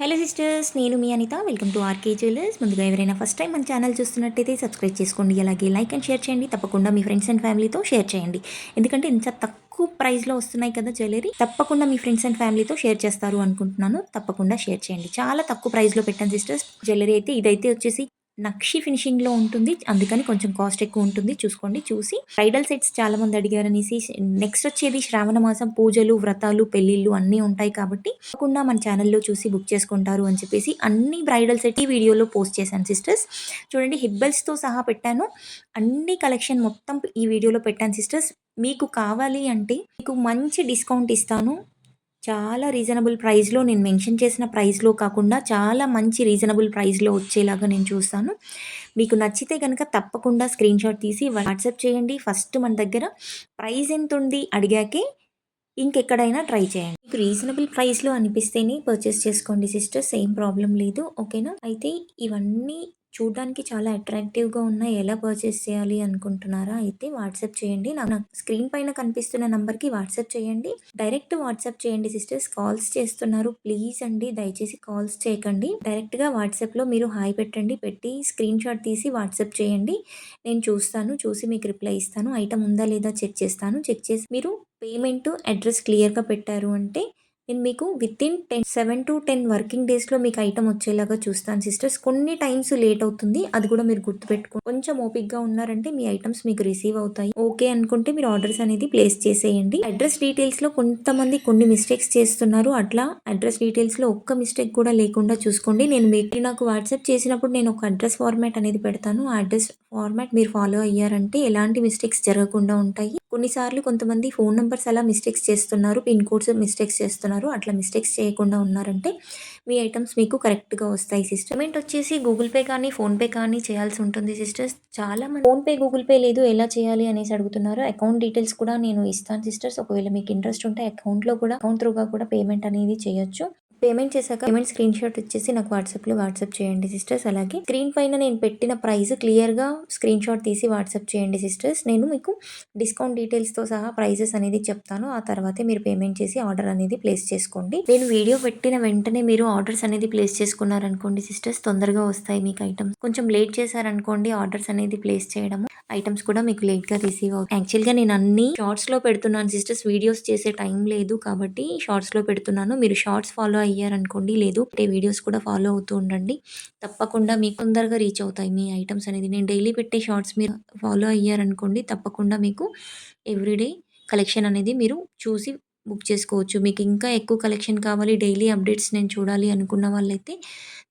Hello sisters, నేను మీ Anitha. Welcome to RK jewellers. ముందుగా ఎవరైనా ఫస్ట్ టైం మన ఛానల్ చూస్తున్నట్టయితే సబ్స్క్రైబ్ చేసుకోండి. అలాగే లైక్ అండ్ షేర్ చేయండి. తప్పకుండా మీ ఫ్రెండ్స్ అండ్ ఫ్యామిలీతో షేర్ చేయండి. ఎందుకంటే ఇంత తక్కువ ప్రైస్లో వస్తున్నాయి కదా జ్యువెలరీ. తప్పకుండా మీ ఫ్రెండ్స్ అండ్ ఫ్యామిలీతో షేర్ చేస్తారు అనుకుంటున్నాను. తప్పకుండా షేర్ చేయండి. చాలా తక్కువ ప్రైస్లో పెట్టాను సిస్టర్స్ జ్యువెలరీ అయితే. ఇదైతే వచ్చేసి నక్షి ఫినిషింగ్లో ఉంటుంది, అందుకని కొంచెం కాస్ట్ ఎక్కువ ఉంటుంది. చూసుకోండి. చూసి బ్రైడల్ సెట్స్ చాలా మంది అడిగారనేసి నెక్స్ట్ వచ్చేది శ్రావణ మాసం, పూజలు, వ్రతాలు, పెళ్ళిళ్ళు అన్నీ ఉంటాయి కాబట్టి తప్పకుండా మన ఛానల్లో చూసి బుక్ చేసుకుంటారు అని చెప్పేసి అన్ని బ్రైడల్ సెట్ ఈ వీడియోలో పోస్ట్ చేశాను సిస్టర్స్. చూడండి, హిబ్బల్స్తో సహా పెట్టాను. అన్ని కలెక్షన్ మొత్తం ఈ వీడియోలో పెట్టాను సిస్టర్స్. మీకు కావాలి అంటే మీకు మంచి డిస్కౌంట్ ఇస్తాను. చాలా రీజనబుల్ ప్రైస్‌లో, నేను మెన్షన్ చేసిన ప్రైస్‌లో కాకుండా చాలా మంచి రీజనబుల్ ప్రైస్‌లో వచ్చేలాగా నేను చూస్తాను. మీకు నచ్చితే గనక తప్పకుండా స్క్రీన్‌షాట్ తీసి వాట్సాప్ చేయండి. ఫస్ట్ మన దగ్గర ప్రైస్ ఎంతుంది అడిగాకే ఇంకెక్కడైనా ట్రై చేయండి. మీకు రీజనబుల్ ప్రైస్‌లో అనిపిస్తేనే పర్చేస్ చేసుకోండి సిస్టర్స్. ఏం ప్రాబ్లమ్ లేదు. ఓకేనా? అయితే ఇవన్నీ చూడ్డానికి చాలా అట్రాక్టివ్‌గా ఉన్నాయి. ఎలా పర్చేస్ చేయాలి అనుకుంటున్నారా? అయితే వాట్సాప్ చేయండి. నాకు స్క్రీన్ పైన కనిపిస్తున్న నంబర్‌కి వాట్సాప్ చేయండి. డైరెక్ట్ వాట్సాప్ చేయండి సిస్టర్స్. కాల్స్ చేస్తున్నారు. ప్లీజ్ అండి, దయచేసి కాల్స్ చేయకండి. డైరెక్ట్‌గా వాట్సాప్‌లో మీరు హాయ్ పెట్టండి. పెట్టి స్క్రీన్‌షాట్ తీసి వాట్సాప్ చేయండి. నేను చూస్తాను. చూసి మీకు రిప్లై ఇస్తాను. ఐటెమ్ ఉందా లేదా చెక్ చేస్తాను. చెక్ చేసి మీరు పేమెంట్, అడ్రస్ క్లియర్‌గా పెట్టారు అంటే నేను మీకు వితిన్ 7-10 వర్కింగ్ డేస్‌లో మీకు ఐటెమ్ వచ్చేలాగా చూస్తాను సిస్టర్స్. కొన్ని టైమ్స్ లేట్ అవుతుంది. అది కూడా మీరు గుర్తుపెట్టుకోండి. కొంచెం ఓపికగా ఉన్నారంటే మీ ఐటెమ్స్ మీకు రిసీవ్ అవుతాయి. ఓకే అనుకుంటే మీరు ఆర్డర్స్ అనేది ప్లేస్ చేసేయండి. అడ్రస్ డీటెయిల్స్‌లో కొంతమంది కొన్ని మిస్టేక్స్ చేస్తున్నారు. అట్లా అడ్రస్ డీటెయిల్స్‌లో ఒక్క మిస్టేక్ కూడా లేకుండా చూసుకోండి. మీరు నాకు వాట్సాప్ చేసినప్పుడు నేను ఒక అడ్రస్ ఫార్మాట్ అనేది పెడతాను. ఆ అడ్రస్ ఫార్మాట్ మీరు ఫాలో అయ్యారంటే ఎలాంటి మిస్టేక్స్ జరగకుండా ఉంటాయి. కొన్నిసార్లు కొంతమంది ఫోన్ నంబర్స్ అలా మిస్టేక్స్ చేస్తున్నారు. పిన్ కోడ్స్ మిస్టేక్స్ చేస్తున్నారు. అట్లా మిస్టేక్స్ చేయకుండా ఉన్నారంటే మీ ఐటమ్స్ మీకు కరెక్ట్‌గా వస్తాయి సిస్టర్. పేమెంట్ వచ్చేసి గూగుల్ పే కానీ, ఫోన్‌పే కానీ చేయాల్సి ఉంటుంది సిస్టర్స్. చాలామంది ఫోన్‌పే, గూగుల్ పే లేదు ఎలా చేయాలి అనేసి అడుగుతున్నారు. అకౌంట్ డీటెయిల్స్ కూడా నేను ఇస్తాను సిస్టర్స్. ఒకవేళ మీకు ఇంట్రెస్ట్ ఉంటే అకౌంట్ త్రూగా కూడా పేమెంట్ అనేది చేయొచ్చు. పేమెంట్ చేశాక పేమెంట్ స్క్రీన్ షాట్ ఇచ్చేసి నాకు వాట్సాప్ చేయండి సిస్టర్స్. అలాగే స్క్రీన్ పైన నేను పెట్టిన ప్రైస్ క్లియర్‌గా స్క్రీన్ షాట్ తీసి వాట్సాప్ చేయండి సిస్టర్స్. నేను మీకు డిస్కౌంట్ డీటెయిల్స్‌తో సహా ప్రైజెస్ అనేది చెప్తాను. ఆ తర్వాతే మీరు పేమెంట్ చేసి ఆర్డర్ అనేది ప్లేస్ చేసుకోండి. నేను వీడియో పెట్టిన వెంటనే మీరు ఆర్డర్స్ అనేది ప్లేస్ చేసుకున్నారనుకోండి సిస్టర్స్, తొందరగా వస్తాయి మీకు ఐటమ్స్. కొంచెం లేట్ చేశారనుకోండి ఆర్డర్స్ అనేది ప్లేస్ చేయడము, ఐటమ్స్ కూడా మీకు లేట్‌గా రిసీవ్ అవుతాయి. యాక్చువల్‌గా నేను అన్నీ షార్ట్స్‌లో పెడుతున్నాను సిస్టర్స్. వీడియోస్ చేసే టైం లేదు కాబట్టి షార్ట్స్‌లో పెడుతున్నాను. మీరు షార్ట్స్ ఫాలో అయ్యారనుకోండి, లేదు అంటే వీడియోస్ కూడా ఫాలో అవుతూ ఉండండి. తప్పకుండా మీకు తొందరగా రీచ్ అవుతాయి మీ ఐటమ్స్ అనేది. నేను డైలీ పెట్టే షార్ట్స్ మీరు ఫాలో అయ్యారనుకోండి, తప్పకుండా మీకు ఎవ్రీడే కలెక్షన్ అనేది మీరు చూసి బుక్ చేసుకోవచ్చు. మీకు ఇంకా ఎక్కువ కలెక్షన్ కావాలి, డైలీ అప్డేట్స్ నేను చూడాలి అనుకున్న వాళ్ళైతే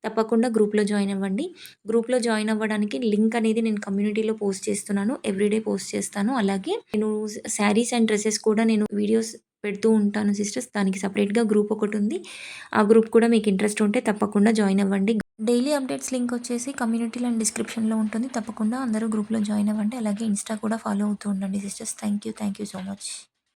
తప్పకుండా గ్రూప్‌లో జాయిన్ అవ్వండి. గ్రూప్‌లో జాయిన్ అవ్వడానికి లింక్ అనేది నేను కమ్యూనిటీలో పోస్ట్ చేస్తున్నాను. ఎవ్రీడే పోస్ట్ చేస్తాను. అలాగే నేను శారీస్ అండ్ డ్రెసెస్ కూడా నేను వీడియోస్ పెడుతూ ఉంటాను సిస్టర్స్. దానికి సెపరేట్‌గా గ్రూప్ ఒకటుంది. ఆ గ్రూప్ కూడా మీకు ఇంట్రెస్ట్ ఉంటే తప్పకుండా జాయిన్ అవ్వండి. డైలీ అప్డేట్స్ లింక్ వచ్చేసి కమ్యూనిటీలో అండ్ డిస్క్రిప్షన్‌లో ఉంటుంది. తప్పకుండా అందరూ గ్రూప్‌లో జాయిన్ అవ్వండి. అలాగే ఇన్‌స్టా కూడా ఫాలో అవుతూ ఉండండి sisters. Thank you so much.